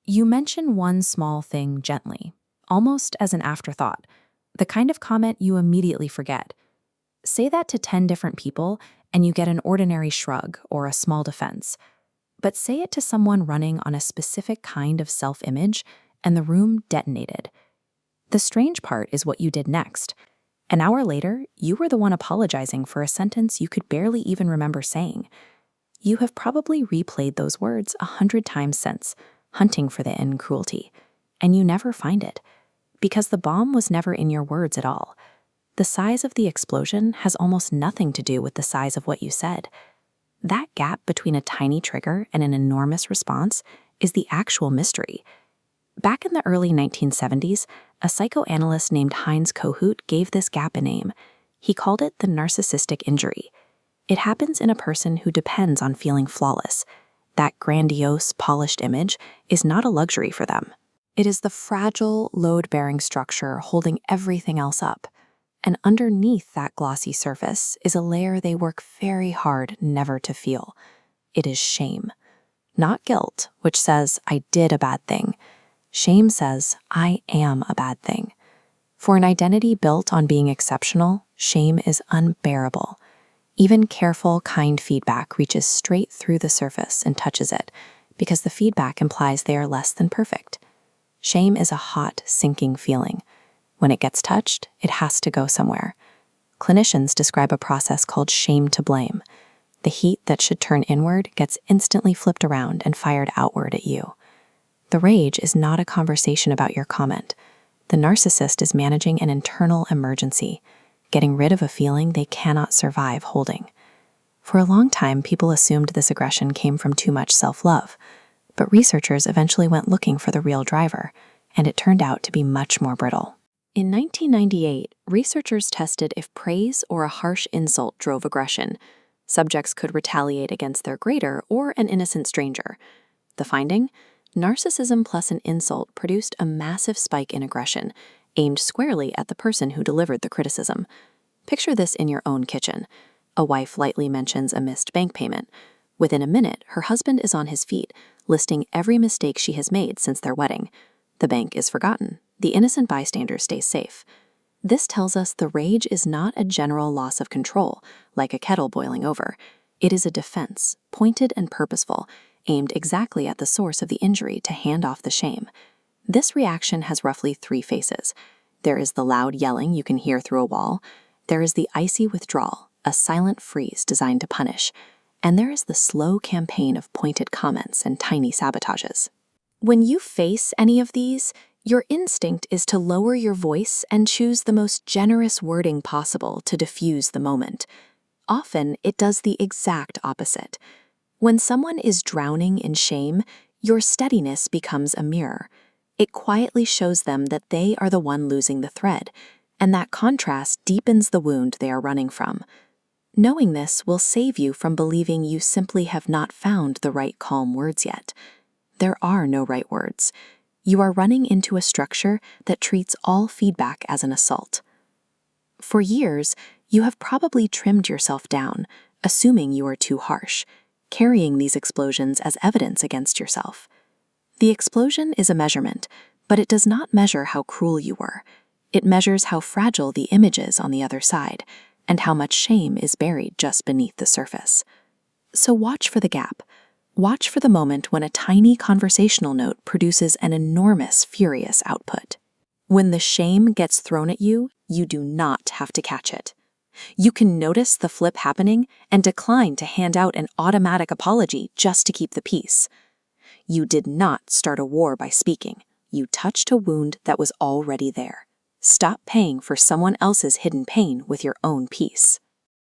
You mention one small thing gently, almost as an afterthought, the kind of comment you immediately forget. Say that to 10 different people, and you get an ordinary shrug or a small defense. But say it to someone running on a specific kind of self-image, and the room detonated. The strange part is what you did next. An hour later, you were the one apologizing for a sentence you could barely even remember saying. You have probably replayed those words 100 times since, hunting for the end cruelty, and you never find it, because the bomb was never in your words at all. The size of the explosion has almost nothing to do with the size of what you said. That gap between a tiny trigger and an enormous response is the actual mystery. Back in the early 1970s, a psychoanalyst named Heinz Kohut gave this gap a name. He called it the narcissistic injury. It happens in a person who depends on feeling flawless. That grandiose, polished image is not a luxury for them. It is the fragile, load-bearing structure holding everything else up. And underneath that glossy surface is a layer they work very hard never to feel. It is shame. Not guilt, which says, I did a bad thing. Shame says, I am a bad thing. For an identity built on being exceptional, shame is unbearable. Even careful, kind feedback reaches straight through the surface and touches it, because the feedback implies they are less than perfect. Shame is a hot, sinking feeling. When it gets touched, it has to go somewhere. Clinicians describe a process called shame to blame. The heat that should turn inward gets instantly flipped around and fired outward at you. The rage is not a conversation about your comment. The narcissist is managing an internal emergency, getting rid of a feeling they cannot survive holding. For a long time, people assumed this aggression came from too much self-love, but researchers eventually went looking for the real driver, and it turned out to be much more brittle. In 1998, researchers tested if praise or a harsh insult drove aggression. Subjects could retaliate against their grader or an innocent stranger. The finding? Narcissism plus an insult produced a massive spike in aggression, aimed squarely at the person who delivered the criticism. Picture this in your own kitchen. A wife lightly mentions a missed bank payment. Within a minute, her husband is on his feet, listing every mistake she has made since their wedding. The bank is forgotten. The innocent bystander stays safe. This tells us the rage is not a general loss of control, like a kettle boiling over. It is a defense, pointed and purposeful, aimed exactly at the source of the injury to hand off the shame. This reaction has roughly 3 phases. There is the loud yelling you can hear through a wall. There is the icy withdrawal, a silent freeze designed to punish. And there is the slow campaign of pointed comments and tiny sabotages. When you face any of these, your instinct is to lower your voice and choose the most generous wording possible to diffuse the moment. Often, it does the exact opposite. When someone is drowning in shame, your steadiness becomes a mirror. It quietly shows them that they are the one losing the thread, and that contrast deepens the wound they are running from. Knowing this will save you from believing you simply have not found the right calm words yet. There are no right words. You are running into a structure that treats all feedback as an assault. For years, you have probably trimmed yourself down, assuming you are too harsh, carrying these explosions as evidence against yourself. The explosion is a measurement, but it does not measure how cruel you were. It measures how fragile the image is on the other side, and how much shame is buried just beneath the surface. So watch for the gap. Watch for the moment when a tiny conversational note produces an enormous, furious output. When the shame gets thrown at you, you do not have to catch it. You can notice the flip happening and decline to hand out an automatic apology just to keep the peace. You did not start a war by speaking. You touched a wound that was already there. Stop paying for someone else's hidden pain with your own peace.